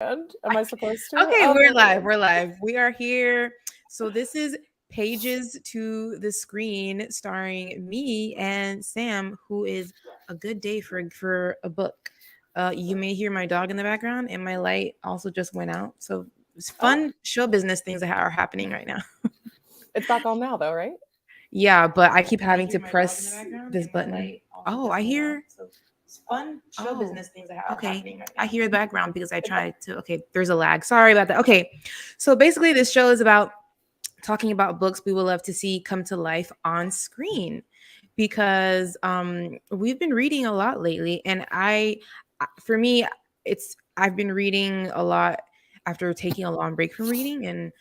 And am I supposed to? Okay, we're Okay. live. We're live. We are here. So this is Pages to the Screen, starring me and Sam, who is a good day for a book. You may hear my dog in the background, and my light also just went out. So it's Oh, fun show business things that are happening right now. it's back on now, though, right? Yeah, but I keep having to press this button. Oh, I hear fun show business things that are happening right now. I hear the background because I tried to. Okay, there's a lag. Sorry about that. Okay, so basically, this show is about talking about books we would love to see come to life on screen because we've been reading a lot lately, and for me, I've been reading a lot after taking a long break from reading, and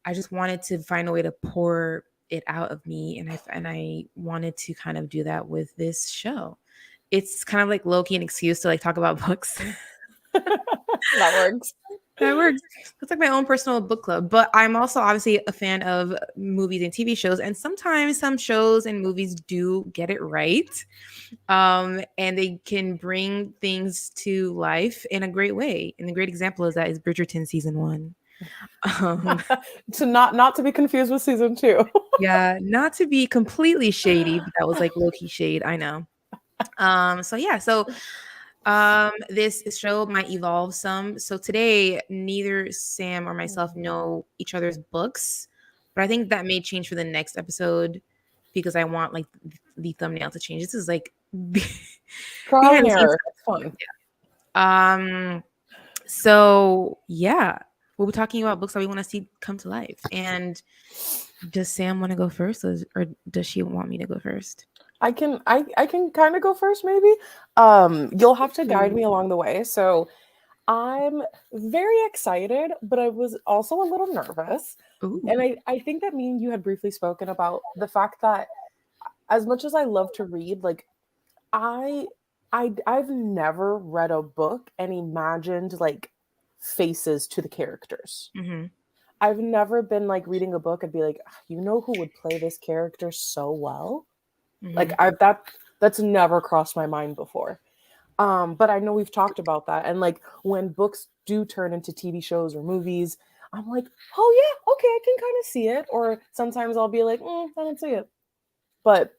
I just wanted to find a way to pour it out of me, and I wanted to kind of do that with this show. It's kind of like low-key an excuse to like talk about books. That works. That works. It's like my own personal book club. But I'm also obviously a fan of movies and TV shows, and sometimes some shows and movies do get it right. And they can bring things to life in a great way. And the great example is that is Bridgerton season 1. Um, To not to be confused with season 2. yeah, not to be completely shady, but that was like low-key shade, I know. So this show might evolve some. So today, neither Sam or myself know each other's books, but I think that may change for the next episode because I want like the thumbnail to change. This is like Trial behind and the scenes. error. It's fun. Um. So yeah, we'll be talking about books that we want to see come to life. And does Sam want to go first, or does she want me to go first? I can kind of go first, maybe. You'll have to guide me along the way. So I'm very excited, but I was also a little nervous. And Ooh. I think that me and you had briefly spoken about the fact that as much as I love to read, like I I've never read a book and imagined like faces to the characters. Mm-hmm. I've never been like reading a book and be like, "Ah, you know who would play this character so well?" Like Mm-hmm. that's never crossed my mind before. But I know we've talked about that. And like when books do turn into TV shows or movies, I'm like, oh yeah, okay, I can kind of see it. Or sometimes I'll be like, I don't see it. But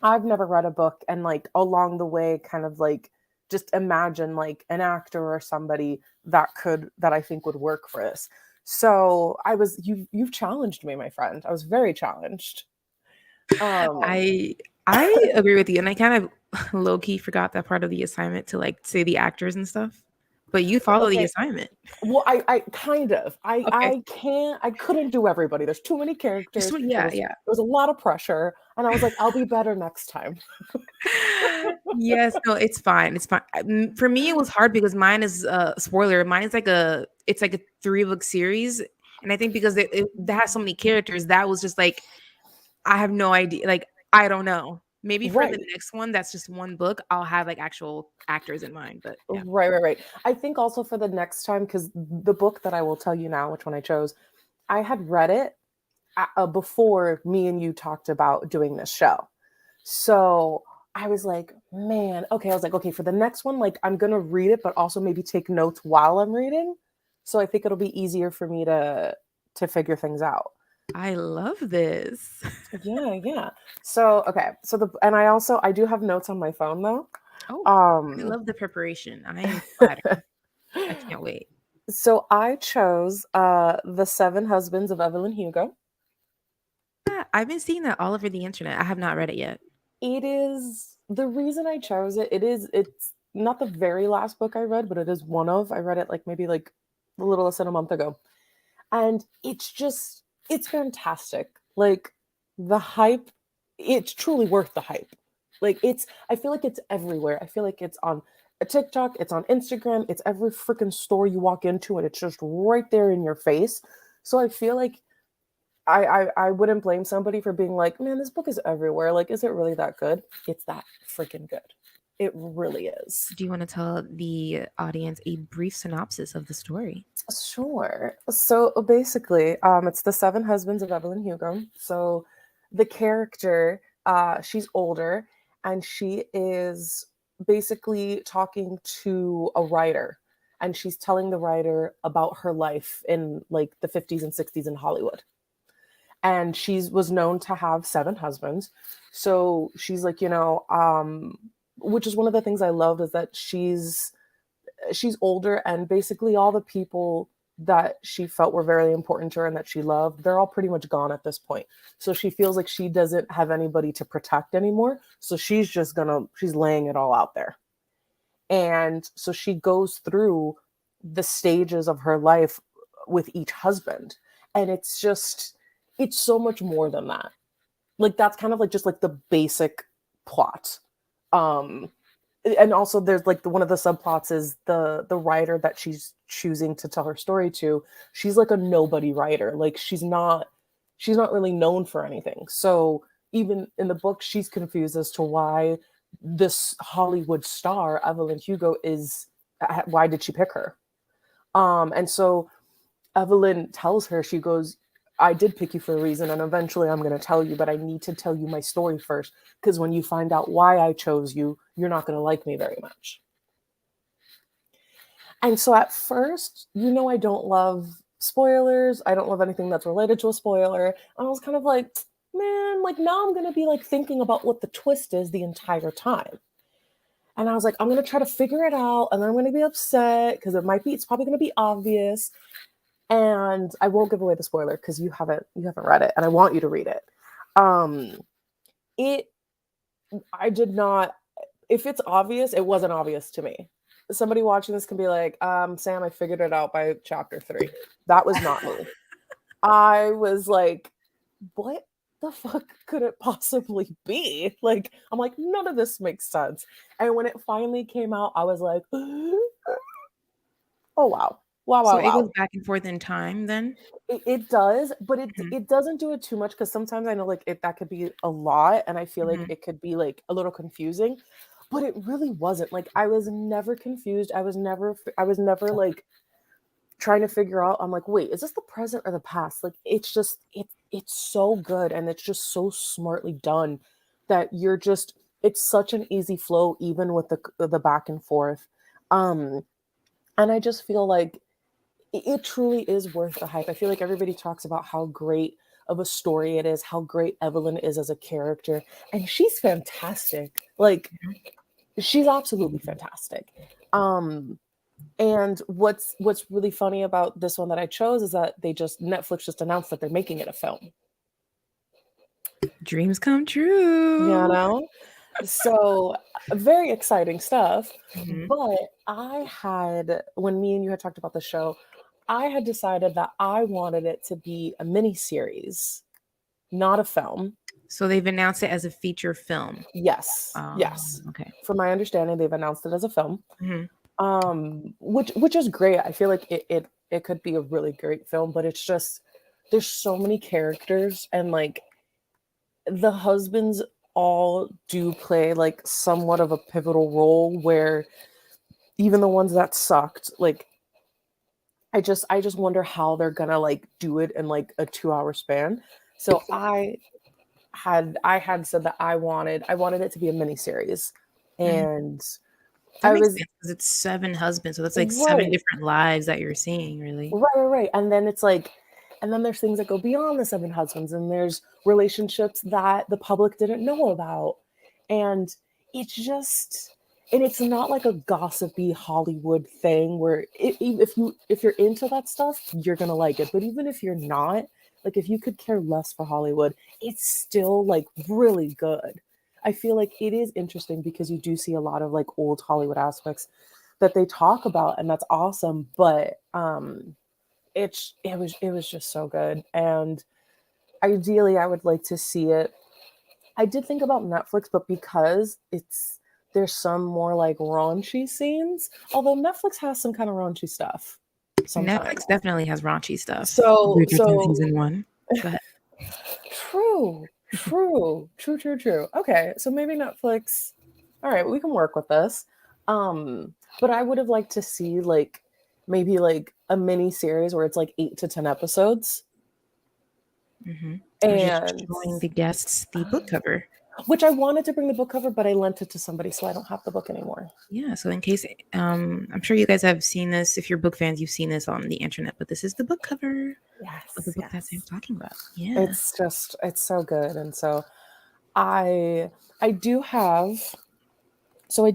I've never read a book and like along the way kind of like just imagine like an actor or somebody that I think would work for this. So you've challenged me, my friend. I was very challenged. Um I I agree with you, and I kind of low key forgot that part of the assignment to like say the actors and stuff. But you follow the okay, assignment. well I kind of Okay. I couldn't do everybody. There's too many Just characters. yeah, yeah. There was a lot of pressure and I was like, I'll be better next time. Yes, no, it's fine. It's fine. For me, it was hard because mine is spoiler. Mine is like it's like a 3-book series, and I think because that has so many characters, that was just like I have no idea. Like I don't know. Maybe for the Right. next one, that's just one book. I'll have like actual actors in mind. But yeah. Right. I think also for the next time, because the book that I will tell you now, which one I chose, I had read it before me and you talked about doing this show. So I was like, man, okay. I was like, okay, for the next one, like I'm gonna read it, but also maybe take notes while I'm reading. So I think it'll be easier for me to figure things out. I love this. Yeah. So okay, so I do have notes on my phone though. Oh, I Um, love the preparation. I am flattered. I can't wait. so I chose The Seven Husbands of Evelyn Hugo. Yeah, I've been seeing that all over the internet. I have not read it yet. It is the reason I chose it. It's not the very last book I read, but it is one of. I read it like maybe like a little less than a month ago. And it's fantastic. Like the hype, it's truly worth the hype. Like I feel like it's everywhere. I feel like it's on a TikTok, it's on Instagram, it's every freaking store you walk into, and it's just right there in your face. So I feel like I wouldn't blame somebody for being like, man, this book is everywhere. Like, is it really that good? It's that freaking good. It really is. Do you want to tell the audience a brief synopsis of the story? Sure. So basically, it's the seven husbands of Evelyn Hugo. So the character, she's older and she is basically talking to a writer. and she's telling the writer about her life in like the 50s and 60s in Hollywood. And she was known to have 7 husbands. So she's like, which is one of the things I loved, is that she's older, and basically all the people that she felt were very important to her and that she loved, they're all pretty much gone at this point. So she feels like she doesn't have anybody to protect anymore. So she's laying it all out there. And so she goes through the stages of her life with each husband. And it's so much more than that. Like, that's kind of like just like the basic plot. And also there's like one of the subplots is the writer that she's choosing to tell her story to. She's like a nobody writer. Like, she's not really known for anything. So even in the book, she's confused as to why this Hollywood star, Evelyn Hugo, why did she pick her? And so Evelyn tells her, she goes, I did pick you for a reason, and eventually I'm going to tell you, but I need to tell you my story first, because when you find out why I chose you, you're not going to like me very much. And so at first, I don't love spoilers. I don't love anything that's related to a spoiler. And I was kind of like, man, like, now I'm going to be like thinking about what the twist is the entire time. And I was like, I'm going to try to figure it out, and then I'm going to be upset because it's probably going to be obvious. And I won't give away the spoiler because you haven't read it, and I want you to read it. I did not. If it's obvious, it wasn't obvious to me. Somebody watching this can be like, Sam, I figured it out by chapter 3. That was not me. I was like, what the fuck could it possibly be? Like, I'm like, none of this makes sense. And when it finally came out, I was like, oh, wow. Wow. So it goes back and forth in time then? It does, but it doesn't do it too much, because sometimes I know like that could be a lot, and I feel like it could be like a little confusing, but it really wasn't. Like, I was never confused. I was never like trying to figure out, I'm like, wait, is this the present or the past? Like, it's just it's so good, and it's just so smartly done that it's such an easy flow, even with the back and forth. And I just feel like it truly is worth the hype. I feel like everybody talks about how great of a story it is, how great Evelyn is as a character, and she's fantastic. Like, she's absolutely fantastic. And what's really funny about this one that I chose is that Netflix just announced that they're making it a film. Dreams come true. So very exciting stuff. But when me and you had talked about the show, I had decided that I wanted it to be a mini series, not a film. So they've announced it as a feature film. Yes. Yes. Okay. From my understanding, they've announced it as a film. Which is great. I feel like it could be a really great film, but it's just, there's so many characters, and like the husbands all do play like somewhat of a pivotal role, where even the ones that sucked, like I just wonder how they're gonna like do it in like a 2-hour span. So I had said that I wanted it to be a miniseries, and that makes sense, because it's 7 husbands, so that's like 7 different lives that you're seeing, really. Right. And then it's like, and then there's things that go beyond the 7 husbands, and there's relationships that the public didn't know about, and it's not like a gossipy Hollywood thing where if you're into that stuff, you're gonna like it. But even if you're not, like, if you could care less for Hollywood, it's still like really good. I feel like it is interesting because you do see a lot of like old Hollywood aspects that they talk about, and that's awesome. But it was just so good, and ideally I would like to see it. I did think about Netflix, but because there's some more like raunchy scenes, although Netflix has some kind of raunchy stuff sometimes. Netflix definitely has raunchy stuff. So season 1. Go ahead. True. Okay, so maybe Netflix. All right, we can work with this. But I would have liked to see like maybe like a mini series where it's like 8 to 10 episodes. And just showing the guests the book cover. which I wanted to bring the book cover, but I lent it to somebody, so I don't have the book anymore. Yeah, so in case, I'm sure you guys have seen this. If you're book fans, you've seen this on the internet, but this is the book cover of the Yes, book that I'm yes. talking about. Yeah. It's so good. And so I do have, so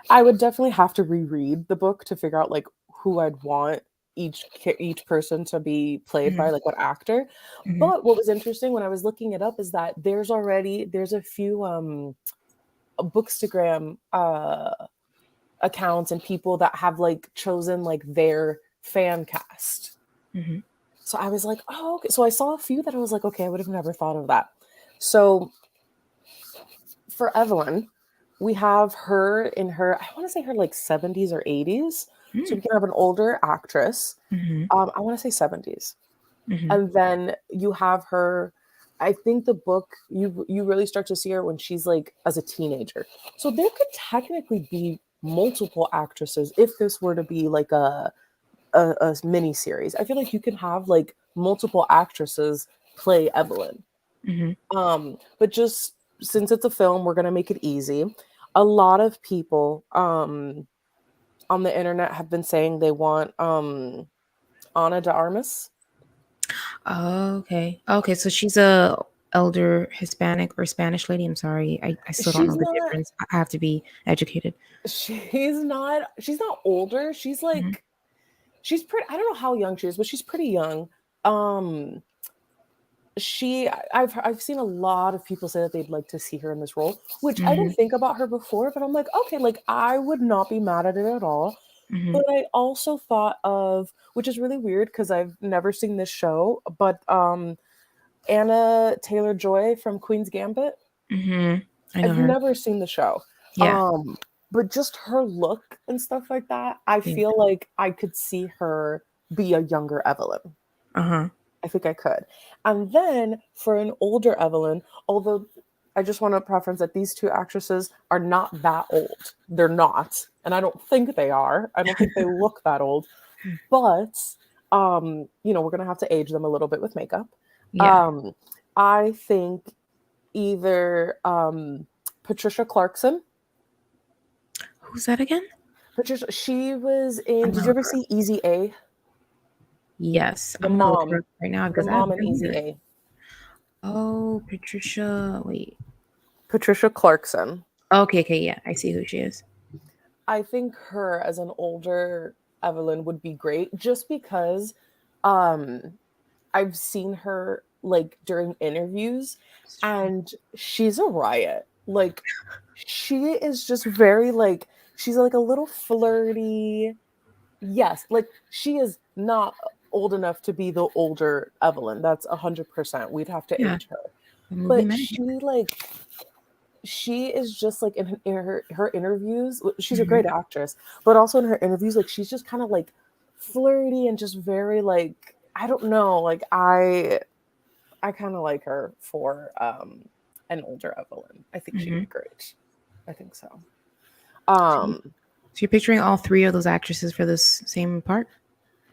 I would definitely have to reread the book to figure out like who I'd want each person to be played Hmm. by, like what actor. Hmm. But what was interesting when I was looking it up is that there's a few bookstagram accounts and people that have like chosen like their fan cast. Hmm. So I was like, oh, okay. So I saw a few that I was like, okay, I would have never thought of that. So for Evelyn, we have her in her, I want to say her like 70s or 80s. So we can have an older actress. Hmm. I want to say 70s. Hmm. And then you have her, I think the book, you really start to see her when she's like as a teenager. So there could technically be multiple actresses if this were to be like a mini series. I feel like you can have like multiple actresses play Evelyn. Hmm. But just since it's a film, we're gonna make it easy. A lot of people on the internet have been saying they want Ana de Armas. Okay. Okay. So she's a elder Hispanic or Spanish lady. I'm sorry. I still don't know She's the not difference. I have to be educated. she's not older. She's Hmm. like she's pretty, I don't know how young she is, but she's pretty young. Um I've seen a lot of people say that they'd like to see her in this role, which I Hmm. didn't think about her before, but I'm like, okay, like I would not be mad at it at all. Hmm. But I also thought of, which is really weird because I've never seen this show, but Anna Taylor-Joy from Queen's Gambit. Hmm. I know I've her. never seen the show. Yeah. Um, but just her look and stuff like that, I Yeah. feel like I could see her be a younger Evelyn. Uh-huh. I think I could. And then for an older Evelyn, although I just want to preference that these two actresses are not that old. They're not. And I don't think they are. I don't think they look that old. But we're gonna have to age them a little bit with makeup. Yeah. Um, I think either Patricia Clarkson. Who's that again? Patricia, she was I in. Did you know ever her. see Easy A? Yes. The I'm gonna look her mom, up right now the because I haven't mom in seen Easy her. A. Oh, Patricia. Wait. Patricia Clarkson. Okay, okay, yeah. I see who she is. I think her as an older Evelyn would be great just because um I've seen her like during interviews and she's a riot. Like she is just very like she's like a little flirty. Yes, like she is not old enough to be the older Evelyn. That's 100%. We'd have to Yeah. age her. The movie But Mannequin. she is just like in her interviews, she's a Hmm. great actress, but also in her interviews like she's just kind of like flirty and just very like I don't know, like I kind of like her for an older Evelyn. I think she'd Hmm. be great. I think so. So, um so you're picturing all three of those actresses for this same part?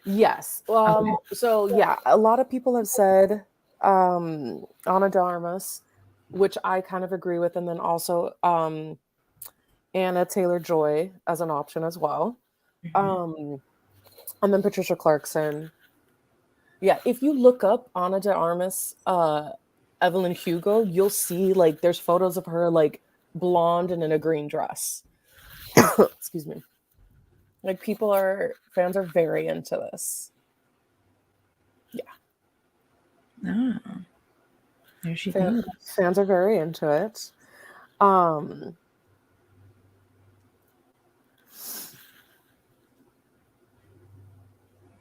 yes. Okay. So yeah, a lot of people have said Ana de Armas, which I kind of agree with, and then also Anna Taylor Joy as an option as well. Hmm. Um, and then Patricia Clarkson. Yeah, if you look up Ana de Armas, Evelyn Hugo, you'll see like there's photos of her like blonde and in a green dress. Excuse me. Like fans are very into this. Yeah, Oh, there she goes. fans are very into it. Um,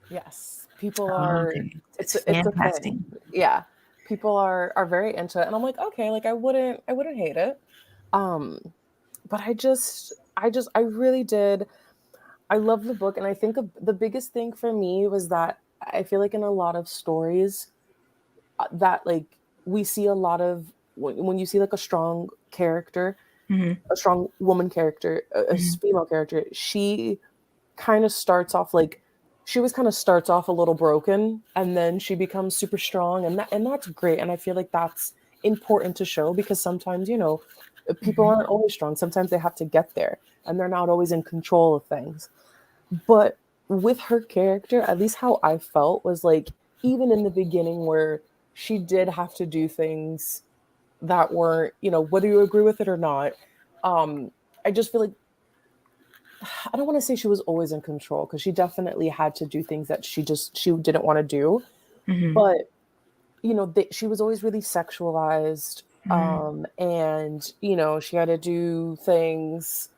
yes, people Oh, are. okay. It's It's fan a thing. casting. Yeah, people are very into it, and I'm like, okay, like I wouldn't hate it. Um, but I really did. I love the book, and I think the biggest thing for me was that I feel like in a lot of stories that like we see a lot of when you see like a strong character, Hmm. a strong woman character, a Hmm. female character, kind of starts off like she always kind of starts off a little broken and then she becomes super strong and that's great and I feel like that's important to show, because sometimes, you know, people aren't always strong. Sometimes they have to get there and they're not always in control of things. But with her character, at least how I felt was like, even in the beginning where she did have to do things that weren't, you know, whether you agree with it or not, um, I just feel like, I don't want to say she was always in control, because she definitely had to do things that she didn't want to do. Mm-hmm. But you know, she was always really sexualized, and you know, she had to do things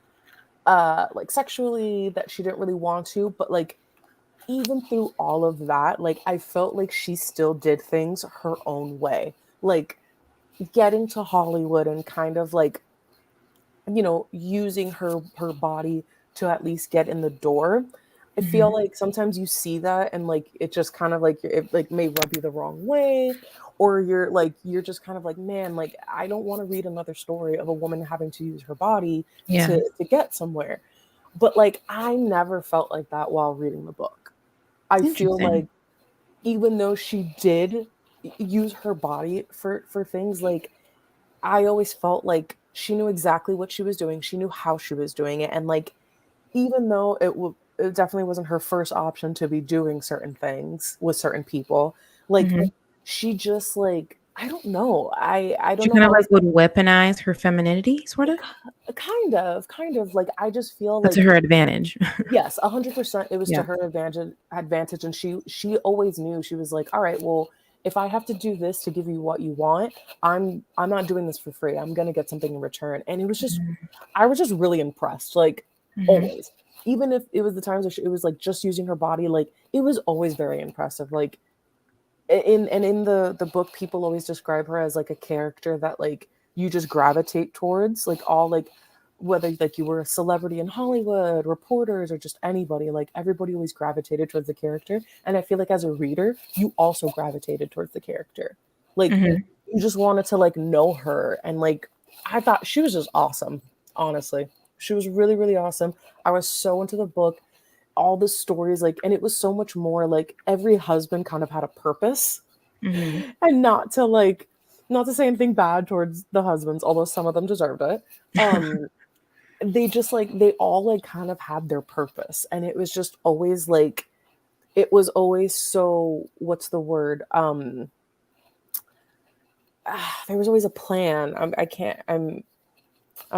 like sexually that she didn't really want to, but like even through all of that, like I felt like she still did things her own way, like getting to Hollywood and kind of like, you know, using her body to at least get in the door. I Mm-hmm. feel like sometimes you see that and like it just kind of like it like may rub you the wrong way, or you're just kind of like, man, like I don't want to read another story of a woman having to use her body Yeah. to get somewhere. But like I never felt like that while reading the book. I feel Interesting. like even though she did use her body for things, like I always felt like she knew exactly what she was doing. She knew how she was doing it, and like even though it definitely wasn't her first option to be doing certain things with certain people, like Mm-hmm. she just like I don't know. I don't She know kind of how to like would weaponize her femininity, sort of, kind of like I just feel but to like her advantage. yes, 100%. It was to Yeah. her advantage, and she always knew. She was like, all right, well, if I have to do this to give you what you want, I'm not doing this for free. I'm gonna get something in return. And it was just, I was just really impressed. Like Mm-hmm. always, even if it was the times where it was like just using her body, like it was always very impressive. Like in the book, people always describe her as like a character that like you just gravitate towards, like all like whether like you were a celebrity in Hollywood, reporters, or just anybody, like everybody always gravitated towards the character. And I feel like as a reader, you also gravitated towards the character. Like Mm-hmm. you just wanted to like know her, and like I thought she was just awesome, honestly. She was really, really awesome. I was so into the book, all the stories, like, and it was so much more like every husband kind of had a purpose. Mm-hmm. And not to say anything bad towards the husbands, although some of them deserved it. um they just like they all like kind of had their purpose, and it was just always like it was always so, what's the word, there was always a plan. I can't, I'm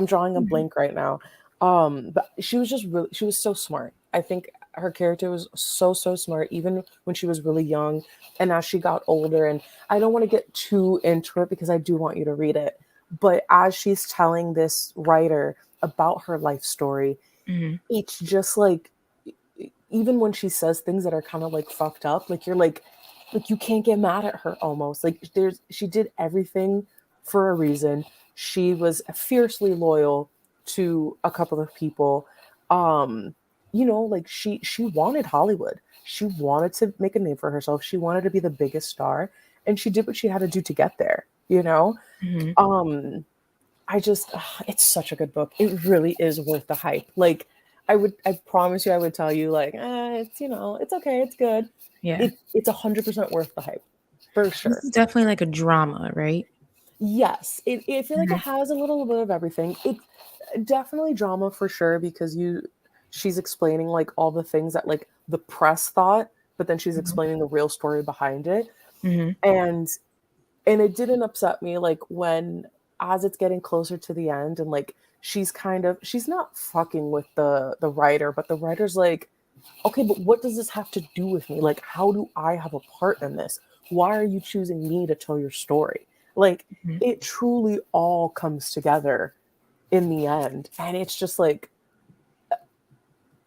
drawing a blank right now. But she was just really, she was so smart. I think her character was so smart, even when she was really young, and as she got older. And I don't want to get too into it because I do want you to read it. But as she's telling this writer about her life story, Mm-hmm. it's just like even when she says things that are kind of like fucked up, like you're like you can't get mad at her almost. Like she did everything for a reason. She was fiercely loyal to a couple of people. Um, you know, like she wanted Hollywood. She wanted to make a name for herself. She wanted to be the biggest star, and she did what she had to do to get there, you know? Mm-hmm. Um, I just, it's such a good book. It really is worth the hype. Like, I promise you, I would tell you, like, it's, you know, it's okay, it's good. Yeah. It's 100% worth the hype, for This sure. is definitely like a drama, right? Yes, I feel like it Mm-hmm. has a little bit of everything. It's definitely drama for sure because she's explaining like all the things that like the press thought, but then she's explaining the real story behind it. Mm-hmm. And it didn't upset me like when as it's getting closer to the end and like she's not fucking with the writer, but the writer's like, okay, but what does this have to do with me? Like, how do I have a part in this? Why are you choosing me to tell your story? Like, Mm-hmm. it truly all comes together in the end. And it's just like,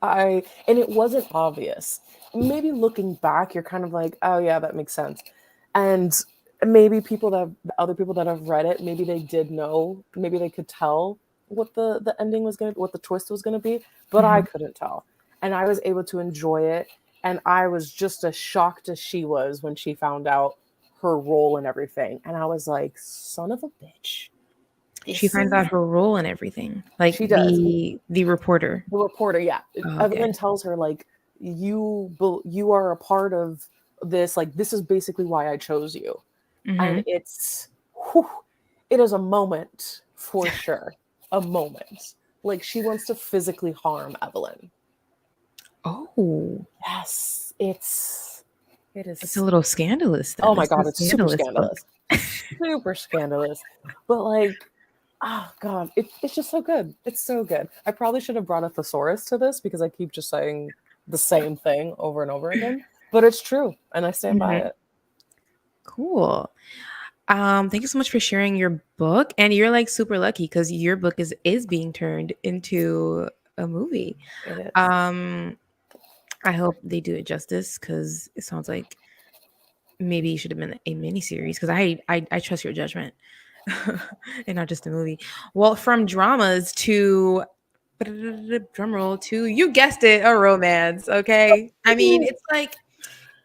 and it wasn't obvious. Maybe looking back, you're kind of like, oh yeah, that makes sense. And maybe other people that have read it, maybe they did know, maybe they could tell what the ending was going to, what the twist was going to be, but I Mm-hmm. couldn't tell. And I was able to enjoy it. And I was just as shocked as she was when she found out her role and everything. And I was like, son of a bitch. She This finds out is, her role and everything, like she does. the reporter. The reporter, yeah. Oh, okay. Evelyn tells her like you are a part of this. Like this is basically why I chose you, and Mm-hmm. it's whew, it is a moment for sure. A moment. Like she wants to physically harm Evelyn. Oh, Yes, it it's a is. little scandalous then. Oh my It's a god, it's super scandalous book. scandalous. Super scandalous. But like, oh god, it's just so good. It's so good. I probably should have brought a thesaurus to this because I keep just saying the same thing over and over again. But it's true, and I stand by Mhm. it. Cool. Thank you so much for sharing your book. And you're like super lucky because your book is being turned into a movie. It is. Um, I hope they do it justice because it sounds like maybe it should have been a mini series because I trust your judgment and not just a movie. Well, from dramas to drum roll to you guessed it, a romance. Okay, I mean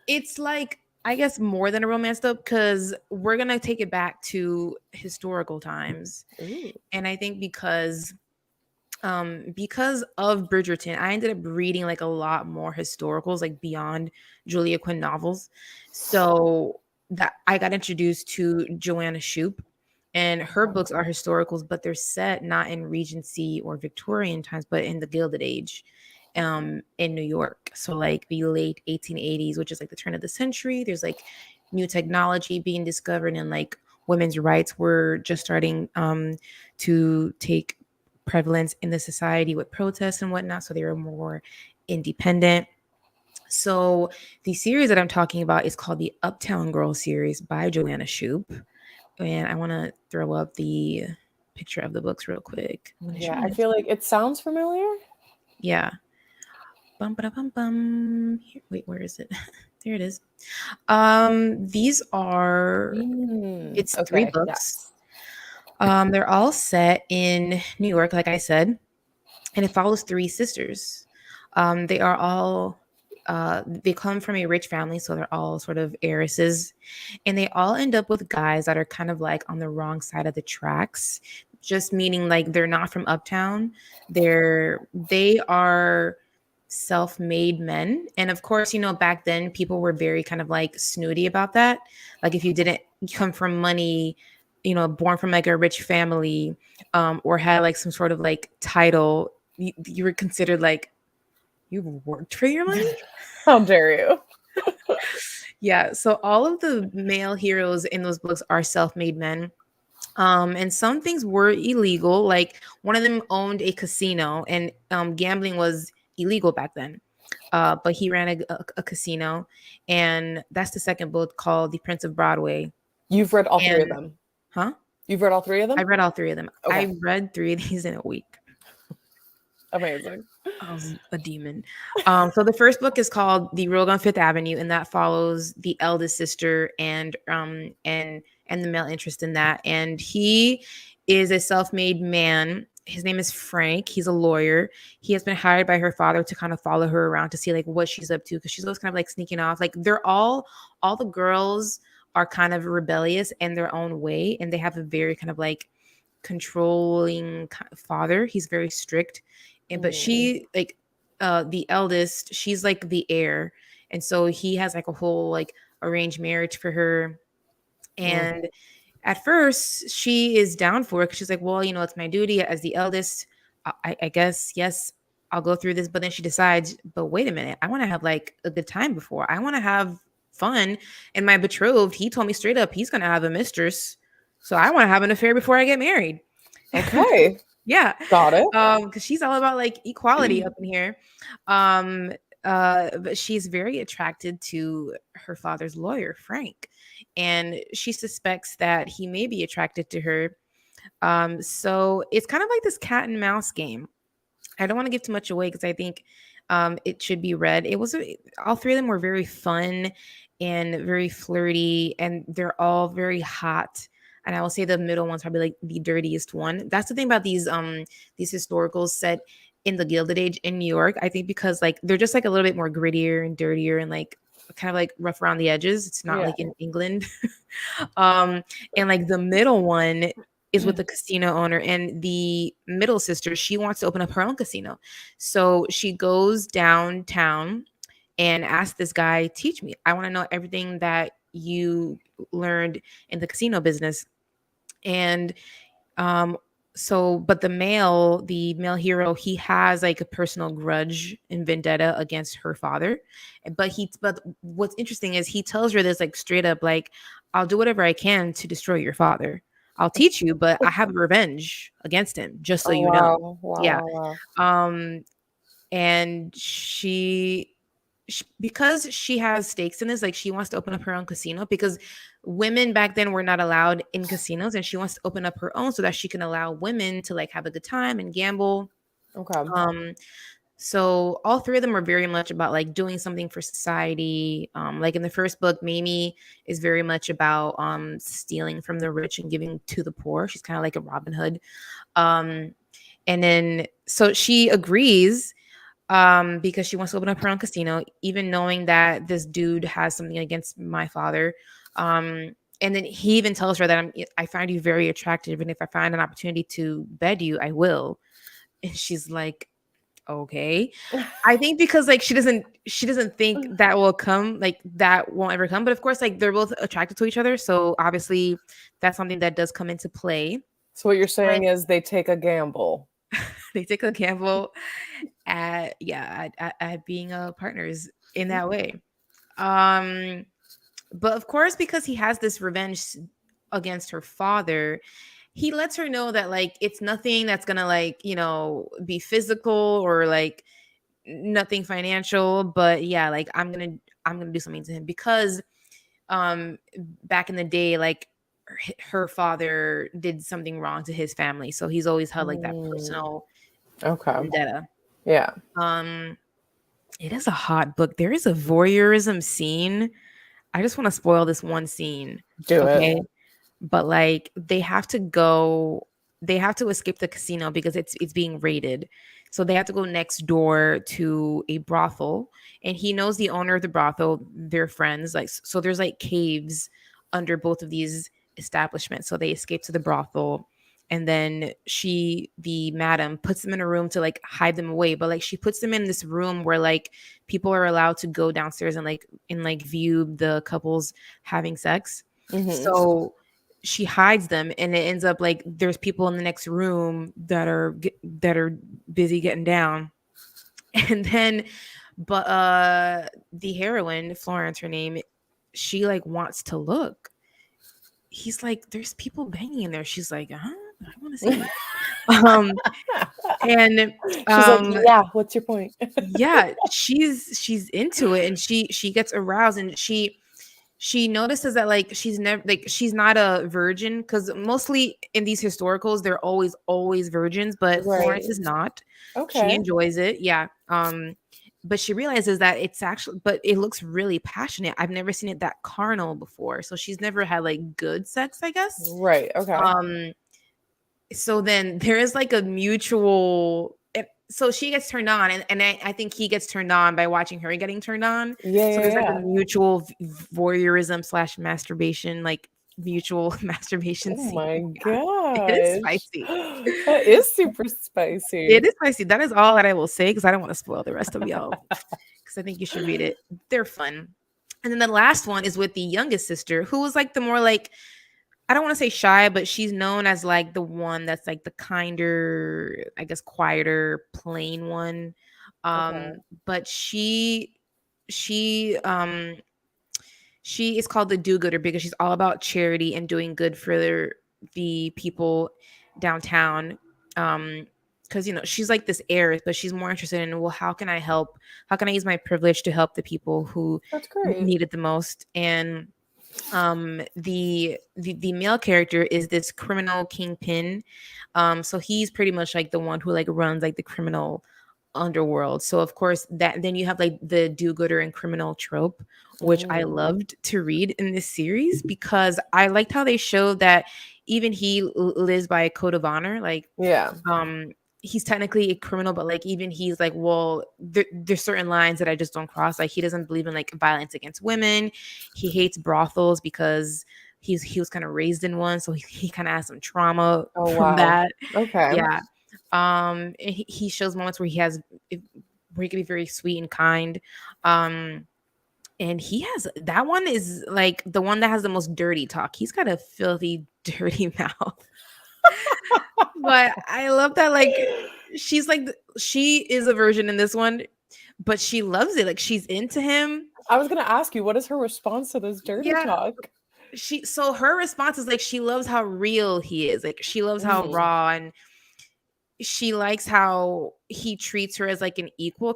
it's like I guess more than a romance though because we're gonna take it back to historical times, Ooh. and I think because of Bridgerton, I ended up reading like a lot more historicals, like beyond Julia Quinn novels. So that I got introduced to Joanna Shupe, and her books are historicals, but they're set not in Regency or Victorian times, but in the Gilded Age, in New York. So like the late 1880s, which is like the turn of the century. There's like new technology being discovered, and like women's rights were just starting to take prevalence in the society with protests and whatnot. So they were more independent. So the series that I'm talking about is called the Uptown Girl series by Joanna Shupe. And I want to throw up the picture of the books real quick. I'm going to show Yeah, I you. feel like it sounds familiar. Yeah. Bum, ba, bum, bum. Here, wait, where is it? There it is. These are it's three Okay, books. yes. They're all set in New York, like I said, and it follows three sisters. They are all they come from a rich family, so they're all sort of heiresses, and they all end up with guys that are kind of like on the wrong side of the tracks. Just meaning like they're not from Uptown. They are self-made men, and of course, back then people were very kind of like snooty about that. Like if you didn't come from money, born from like a rich family, or had like some sort of like title, you were considered like you've worked for your money. How dare you? Yeah, so all of the male heroes in those books are self-made men. And some things were illegal, like one of them owned a casino, and gambling was illegal back then. But he ran a casino, and that's the second book, called The Prince of Broadway. You've read all three of And them. huh? You've read all three of I them? read all three of them. Okay. I read three of these in a week. Amazing. I was a demon. So the first book is called The Rogue on Fifth Avenue, and that follows the eldest sister and the male interest in that. And he is a self-made man. His name is Frank. He's a lawyer. He has been hired by her father to kind of follow her around to see like what she's up to, because she's always kind of like sneaking off. Like they're all the girls are kind of rebellious in their own way, and they have a very kind of like controlling father. He's very strict, and but Mm. she like the eldest, she's like the heir, and so he has like a whole like arranged marriage for her. Mm. And at first she is down for it because she's like, well, it's my duty as the eldest. I guess, yes, I'll go through this. But then she decides, but wait a minute, I want to have like a good time before. I want to have fun. And my betrothed, he told me straight up he's going to have a mistress. So I want to have an affair before I get married. Okay. Yeah. Got it. Because she's all about like equality up in here. Um, but she's very attracted to her father's lawyer, Frank, and she suspects that he may be attracted to her. So it's kind of like this cat and mouse game. I don't want to give too much away because I think it should be read. All three of them were very fun and very flirty, and they're all very hot. And I will say the middle one's probably like the dirtiest one. That's the thing about these historicals set in the Gilded Age in New York. I think because like they're just like a little bit more grittier and dirtier and like kind of like rough around the edges. It's not Yeah. like in England. um, and like the middle one is with the casino owner, and the middle sister, she wants to open up her own casino. So she goes downtown and asks this guy, teach me. I want to know everything that you learned in the casino business. And um but the male hero, he has like a personal grudge and vendetta against her father. But what's interesting is he tells her this like straight up, like, I'll do whatever I can to destroy your father. I'll teach you, but I have a revenge against him, just so Oh you know. wow, wow, Yeah. wow, wow. um and because she has stakes in this, like she wants to open up her own casino, because women back then were not allowed in casinos, and she wants to open up her own so that she can allow women to like have a good time and gamble. Okay. um so all three of them are very much about like doing something for society. Like in the first book, Mamie is very much about stealing from the rich and giving to the poor. She's kind of like a Robin Hood. um and then so she agrees, because she wants to open up her own casino, even knowing that this dude has something against my father. And then he even tells her that I find you very attractive, and if I find an opportunity to bed you, I will. And she's like, okay. I think because like she doesn't think that will come, like that won't ever come. But of course, like they're both attracted to each other, so obviously that's something that does come into play. So what you're And saying is they take a gamble. they take a gamble at, yeah, at being partners in that way. um but of course, because he has this revenge against her father, he lets her know that like it's nothing that's gonna like, be physical or like nothing financial, but yeah, like I'm gonna do something to him because um back in the day, like her father did something wrong to his family, so he's always held like that Mm, personal okay. vendetta. Yeah. um It is a hot book. There is a voyeurism scene. I just want to spoil this one scene. Do it. Okay. But like they have to escape the casino because it's being raided. So they have to go next door to a brothel, and he knows the owner of the brothel. They're friends. Like, so there's like caves under both of these establishments. So they escape to the brothel, and then the madam puts them in a room to like hide them away. But like she puts them in this room where like people are allowed to go downstairs and view the couples having sex. Hmm. So she hides them, and it ends up like there's people in the next room that are busy getting down. And then but the heroine, Florence her name, she like wants to look. He's like, there's people banging in there. She's like, I want to see. um and She's like, um yeah, what's your point? yeah, she's into it, and she gets aroused, and she notices that like she's never like she's not a virgin, because mostly in these historicals they're always virgins, but Right. Florence is not. She Okay. enjoys it, yeah. But she realizes that it's actually, but it looks really passionate. I've never seen it that carnal before, so she's never had like good sex, I guess. Right. Okay. um so then there is like a mutual so she gets turned on, and I think he gets turned on by watching her getting turned on. Yeah, So yeah, there's like a yeah. mutual voyeurism slash masturbation, like mutual masturbation Oh scene. my Yeah, it is gosh. spicy. That is super It spicy. is spicy. That is all that I will say, because I don't want to spoil the rest of y'all, because I think you should read it. They're fun. And then the last one is with the youngest sister, who was like the more like, I don't want to say shy, but she's known as like the one that's like the kinder, I guess, quieter, plain one. Okay. But she she is called the do-gooder because she's all about charity and doing good for the people downtown. Because she's like this heiress, but she's more interested in, well, how can I help? How can I use my privilege to help the people who That's great. need it the most? And the male character is this criminal kingpin. So he's pretty much like the one who like runs like the criminal underworld. So of course that then you have like the do-gooder and criminal trope, which I Mm. loved to read in this series, because I liked how they showed that even he lives by a code of honor. Like, Yeah. he's technically a criminal, but like even he's like, well, there's certain lines that I just don't cross. Like, he doesn't believe in like violence against women. He hates brothels because he was kind of raised in one, so he kind of has some trauma Oh from wow. that. Okay. Yeah. And he shows moments where he can be very sweet and kind. um And that one is like the one that has the most dirty talk. He's got a filthy, dirty mouth. But I love that, like, she is a virgin in this one, but she loves it. Like, she's into him. I was gonna ask you, what is her response to this dirty Yeah. talk? So her response is like she loves how real he is. Like, she loves how Mhm. raw, and she likes how he treats her as like an equal,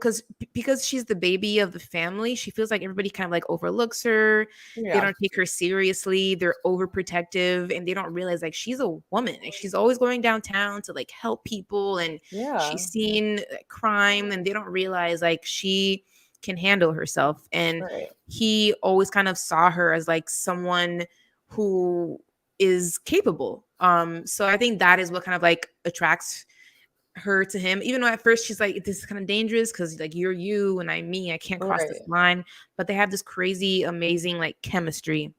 because she's the baby of the family. She feels like everybody kind of like overlooks her. They Yeah. don't take her seriously. They're overprotective, and they don't realize like she's a woman. Like, she's always going downtown to like help people, and Yeah. she's seen crime, and they don't realize like she can handle herself. And Right. he always kind of saw her as like someone who is capable. So I think that is what kind of like attracts her to him, even though at first she's like, this is kind of dangerous because like you're you and I'm me, I can't cross this Right. line. But they have this crazy amazing like chemistry.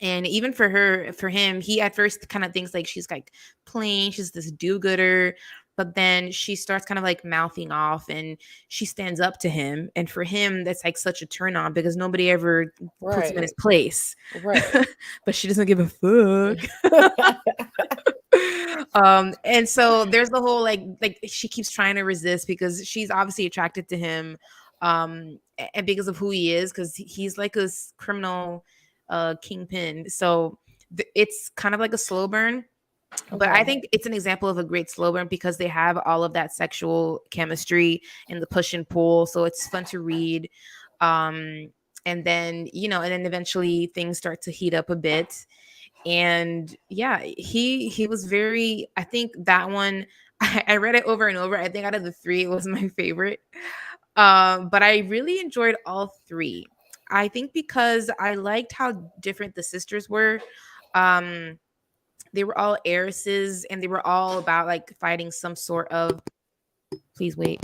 And even for him, he at first kind of thinks like she's like plain, she's this do-gooder, but then she starts kind of like mouthing off, and she stands up to him. And for him, that's like such a turn on, because nobody ever puts him in his Right. place. Right. But she doesn't give a fuck. And so there's the whole like she keeps trying to resist because she's obviously attracted to him, and because of who he is, because he's like a criminal kingpin. So it's kind of like a slow burn, but I Okay. think it's an example of a great slow burn because they have all of that sexual chemistry and the push and pull, so it's fun to read. And then and then eventually things start to heat up a bit. And yeah, he was very, I think that one, I read it over and over. I think out of the three, it was my favorite. But I really enjoyed all three. I think because I liked how different the sisters were. um they were all heiresses, and they were all about like fighting some sort of, please wait,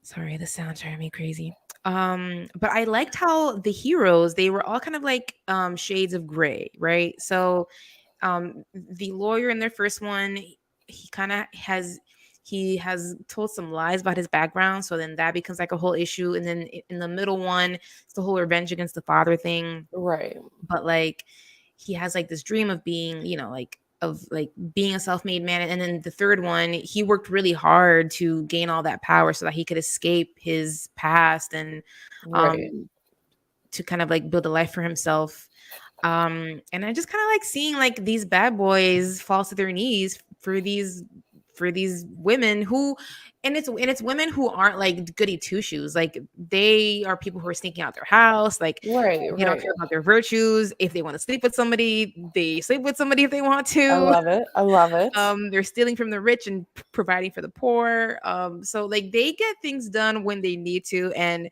sorry, the sound driving me crazy. But I liked how the heroes, they were all kind of like shades of gray, right? So the lawyer in their first one, he kind of has told some lies about his background, so then that becomes like a whole issue. And then in the middle one, it's the whole revenge against the father thing. Right. But like he has like this dream of being, like of like being a self-made man. And then the third one, he worked really hard to gain all that power so that he could escape his past, and Right. um to kind of like build a life for himself. And I just kind of like seeing like these bad boys fall to their knees for these women who, and it's women who aren't like goody two shoes. Like, they are people who are sneaking out their house. Like, Right. they don't Right. care about their virtues. If they want to sleep with somebody, they sleep with somebody if they want I to. love it. I love it. They're stealing from the rich and providing for the poor. So like they get things done when they need to. And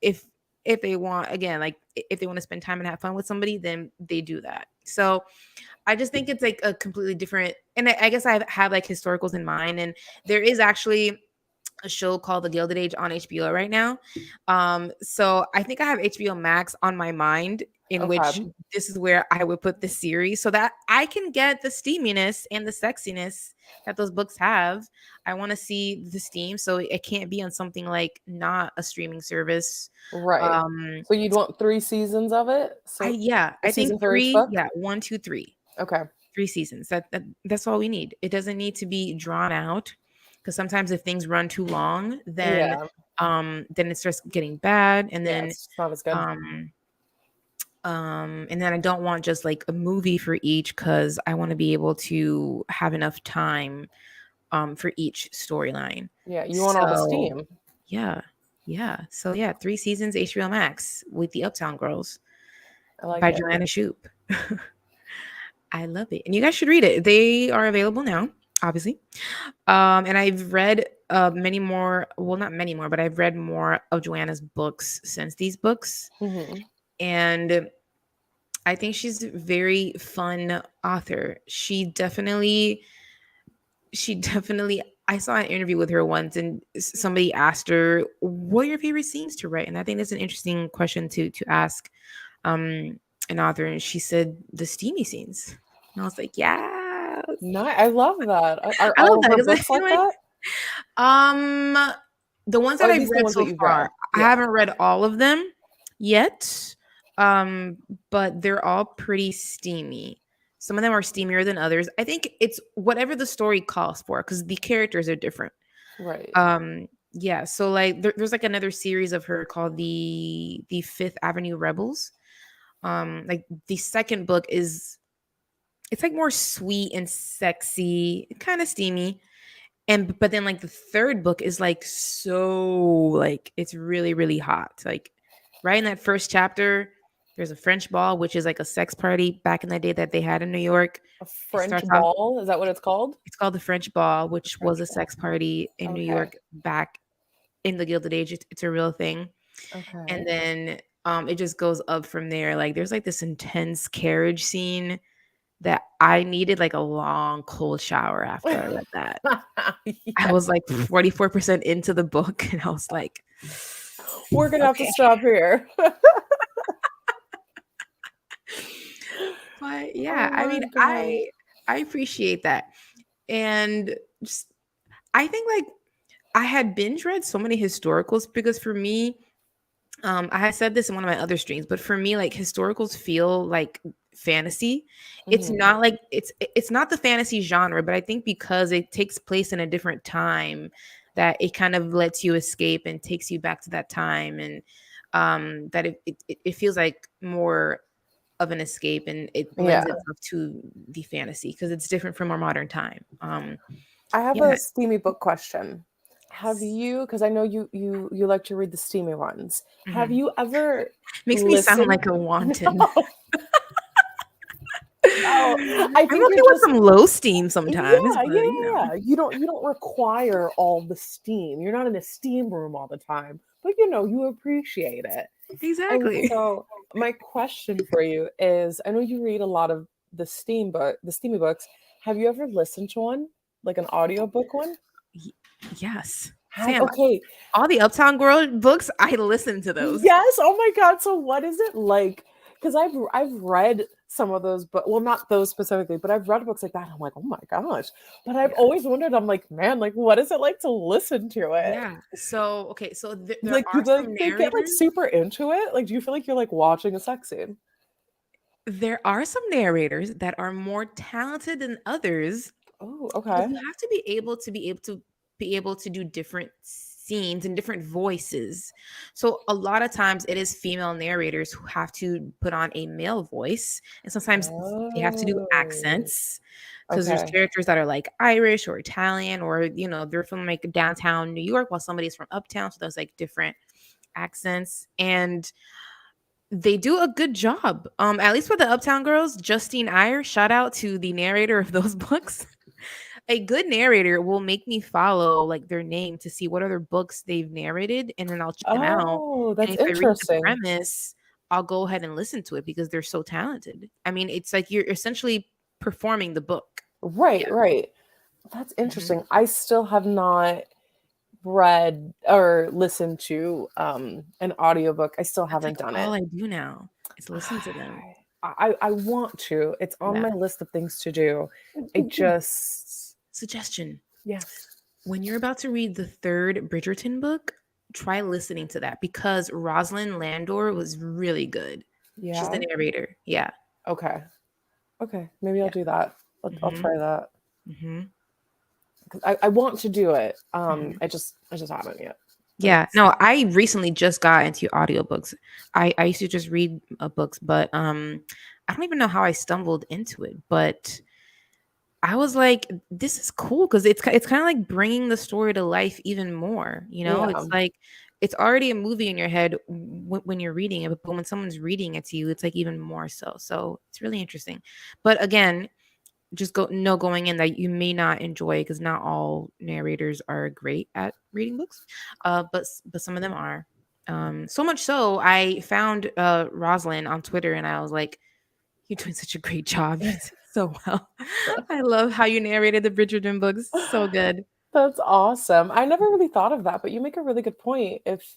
if they want, again, like if they want to spend time and have fun with somebody, then they do that. So I just think it's like a completely different, and I guess I have like historicals in mind. And there is actually a show called The Gilded Age on HBO right now. So I think I have HBO Max on my mind, in which Okay. this is where I would put the series so that I can get the steaminess and the sexiness that those books have. I want to see the steam, so it can't be on something like not a streaming service. Right. Um, So you'd want 3 seasons of it? So a I think season for each three, book? yeah, one, two, three. Okay. 3 seasons. That's all we need. It doesn't need to be drawn out, because sometimes if things run too long, Yeah. then it starts getting bad. And Yeah, then it's not as good. and then I don't want just like a movie for each, because I want to be able to have enough time for each storyline. Yeah, you want all the So steam. yeah. Yeah. So yeah, 3 seasons, HBO Max, with the Uptown Girls I like by it. Joanna Shupe. I love it. And you guys should read it. They are available now, obviously. And I've read many more, well, not many more, but I've read more of Joanna's books since these books. Mhm. And I think she's a very fun author. She definitely, I saw an interview with her once, and somebody asked her, what are your favorite scenes to write? And I think that's an interesting question to ask an author. And she said the steamy scenes. And I was like, yeah, Yes. Nice. I love that. Are I love all of that her because I books feel like like that? the ones Or that at I've least the read ones that so you've far, read. I Yeah. haven't read all of them yet. But they're all pretty steamy. Some of them are steamier than others. I think it's whatever the story calls for because the characters are different. Right. Yeah, so like there's like another series of her called the Fifth Avenue Rebels. Like the second book is it's like more sweet and sexy, kind of steamy. And but then like the third book is like so like it's really really hot. Like right in that first chapter, there's a French ball, which is like a sex party back in the day that they had in New York. A It French starts off. ball? Is that what it's called? It's called the French ball, The which was French a ball. sex party in New Okay. York back in the Gilded Age. It's a real thing. And Okay. then it just goes up from there. Like there's like this intense carriage scene that I needed like a long cold shower after I read that. I Yeah. was like 44% into the book and I was like, We're gonna have to okay. stop here. But yeah, Oh I my mean, god. I appreciate that. And just I think like I had binge read so many historicals because for me, I had said this in one of my other streams, but for me, like historicals feel like fantasy. It's Mhm. not like it's not the fantasy genre, but I think because it takes place in a different time, that it kind of lets you escape and takes you back to that time, and that it feels like more of an escape, and it lends Yeah. itself to the fantasy because it's different from our modern time. I have Yeah, a steamy book question. Have yes. you, because I know you like to read the steamy ones. Have Mhm. you ever Makes me sound listened? like a wanton. No, no. I I'm think okay you're with just some low steam sometimes, yeah, but yeah, you know. yeah. You don't require all the steam. You're not in a steam room all the time, but you appreciate it. And Exactly. so my question for you is, I know you read a lot of the steamy books. Have you ever listened to one? Like an audiobook one? Y- Yes. Have Sam, okay. all the Uptown Girl books, I listen to those. Yes. Oh my god. So what is it like? Because I've read some of those, but well, not those specifically, but I've read books like that. I'm like, oh my gosh. But I've Yeah. always wondered. I'm like, man, like, what is it like to listen to it? Yeah. So, okay. So there Like, do are some they get like narrators. super into it? Like, do you feel like you're like watching a sex scene? There are some narrators that are more talented than others Oh, because okay. you have to be able to do different scenes and different voices. So a lot of times it is female narrators who have to put on a male voice, and sometimes they have to do Oh, accents because there's okay. characters that are like Irish or Italian, or they're from like downtown New York while somebody's from uptown, so there's like different accents, and they do a good job. At least with the Uptown Girls, Justine Iyer, shout out to the narrator of those books. A good narrator will make me follow like their name to see what other books they've narrated, and then I'll check them out. Oh, And that's if I read the interesting. premise, I'll go ahead and listen to it because they're so talented. I mean, it's like you're essentially performing the book. Right, Yeah. right. That's Mhm. interesting. I still have not read or listened to an audiobook. I still That's like haven't done all it. I do now is listen to them. I want to. It's on Yeah. my list of things to do. Ooh, I ooh, ooh. just Suggestion. yes. When you're about to read the third Bridgerton book, try listening to that because Rosalind Landor was really good. She's the Yeah. narrator. Yeah. Okay. Okay. Maybe I'll Yeah. do that. I'll Mhm. try that. Mhm. 'Cause I want to do it. Mhm. I just haven't yet. But Yeah. it's No, I recently just got into audiobooks. I used to just read books, but I don't even know how I stumbled into it, but I was like, this is cool because it's kind of like bringing the story to life even more. yeah. It's like it's already a movie in your head when you're reading it, but when someone's reading it to you, it's like even more so. So it's really interesting. But again, just going in that you may not enjoy because not all narrators are great at reading books, but some of them are. So much so, I found Rosalind on Twitter, and I was like, "You're doing such a great job. You did so well. I love how you narrated the Bridgerton books. So good." That's awesome. I never really thought of that, but you make a really good point. If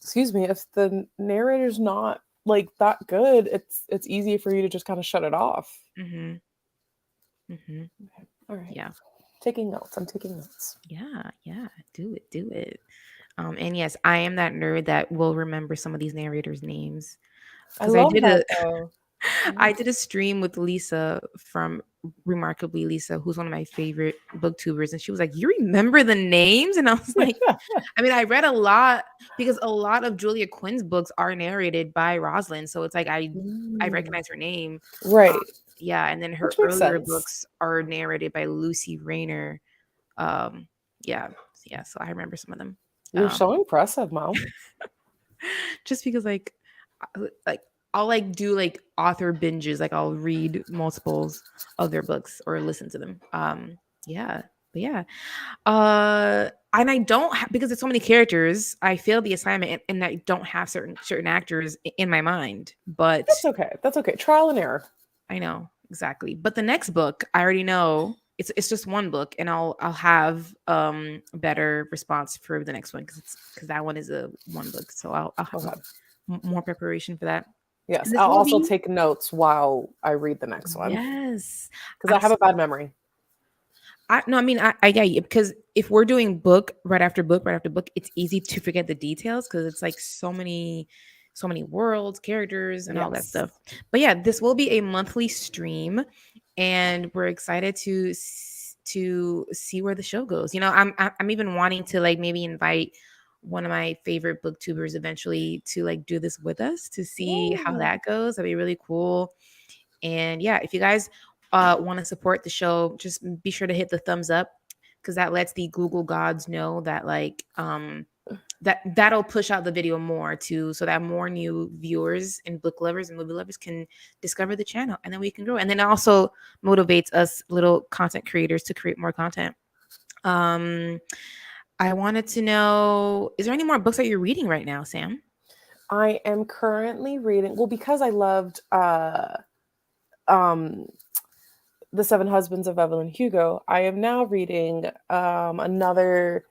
excuse me, if the narrator's not like that good, it's easy for you to just kind of shut it off. Hmm. Mm-hmm. All right. Yeah. Taking notes. I'm taking notes. Yeah. Yeah. Do it. Do it. And yes, I am that nerd that will remember some of these narrators' names I because love that though. I did a stream with Lisa from Remarkably Lisa, who's one of my favorite booktubers, and she was like, "You remember the names?" And I was like, I mean, I read a lot because a lot of Julia Quinn's books are narrated by Rosalind, so it's like I Mm, recognize her name. right. Yeah, and then her Which makes earlier sense. books are narrated by Lucy Rayner. Um, yeah, yeah. So I remember some of them. You're so impressive, Mom. Just because like I'll like do like author binges, like I'll read multiples of their books or listen to them. Yeah, but yeah. And I don't because it's so many characters, I failed the assignment and I don't have certain actors in my mind. But That's okay. That's okay. Trial and error. I know exactly. But the next book, I already know it's just one book, and I'll have a better response for the next one because that one is a one book, so I'll have Okay. more preparation for that. Yes. And this I'll will also be take notes while I read the next one yes, because I have a bad absolutely. memory. I mean I get you because if we're doing book right after book right after book, it's easy to forget the details because it's like so many worlds, characters, and all that Yes. stuff. But yeah, this will be a monthly stream, and we're excited to see where the show goes. You know, I'm even wanting to like maybe invite one of my favorite booktubers eventually to like do this with us to see how Yay. that goes. That'd be really cool. And yeah, if you guys want to support the show, just be sure to hit the thumbs up because that lets the Google gods know that like that'll push out the video more too, so that more new viewers and book lovers and movie lovers can discover the channel, and then we can grow. And then it also motivates us little content creators to create more content. Um, I wanted to know, is there any more books that you're reading right now, Sam? I am currently reading, well, because I loved um The Seven Husbands of Evelyn Hugo, I am now reading another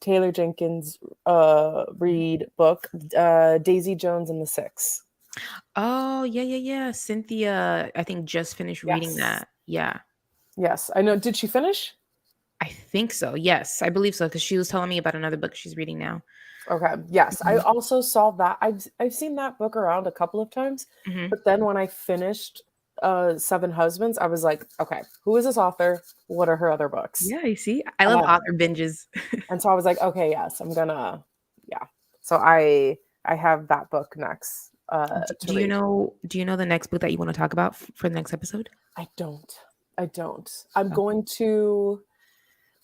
Taylor Jenkins Reid book, Daisy Jones and the Six. Oh, yeah, yeah, yeah. Cynthia, I think just finished reading Yes. that. Yeah. Yes. I know. Did she finish? I think so. Yes, I believe so because she was telling me about another book she's reading now. Okay. Yes. I Mhm, also saw that. I've seen that book around a couple of times, mhm. but then when I finished Seven Husbands, I was like, okay, who is this author? What are her other books? Yeah, you see, I love author binges. And so I was like, okay, yes, I'm gonna, yeah. So I have that book next to read. Do you know the next book that you want to talk about for the next episode? I don't. I don't. I'm Okay. going to.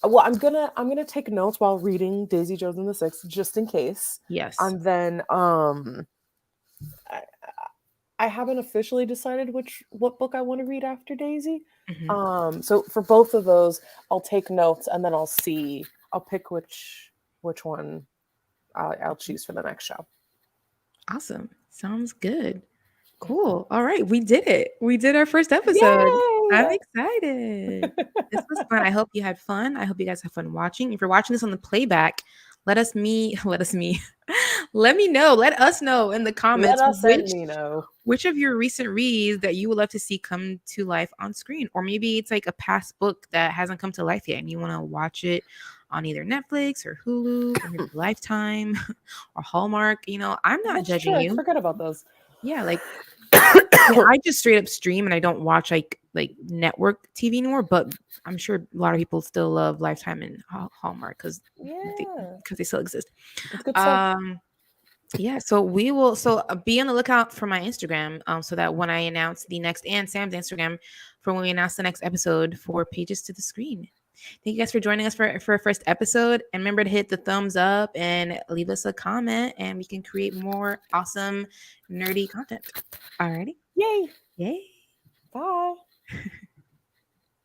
Well, I'm gonna take notes while reading Daisy Jones and the Six, just in case. Yes. And then I, I haven't officially decided what book I want to read after Daisy. Mhm. So for both of those, I'll take notes and then I'll see. I'll pick which one I'll choose for the next show. Awesome. Sounds good. Cool. All right, we did it. We did our first episode. I'm Yay! excited. This was fun. I hope you had fun. I hope you guys have fun watching. If you're watching this on the playback, let us me let us me let me know. Let us know in the Let comments us and me know. which of your recent reads that you would love to see come to life on screen, or maybe it's like a past book that hasn't come to life yet and you want to watch it on either Netflix or Hulu or maybe Lifetime or Hallmark. You know, I'm not That's true. judging I you. forgot about those. Yeah, like I just straight up stream and I don't watch like network TV anymore. But I'm sure a lot of people still love Lifetime and Hallmark Yeah, because they still exist. it's good stuff. Yeah, so we will be on the lookout for my Instagram so that when I announce the next and Sam's Instagram for when we announce the next episode for Pages to the Screen. Thank you guys for joining us for our first episode. And remember to hit the thumbs up and leave us a comment and we can create more awesome nerdy content. Alrighty. Yay! Yay. Bye.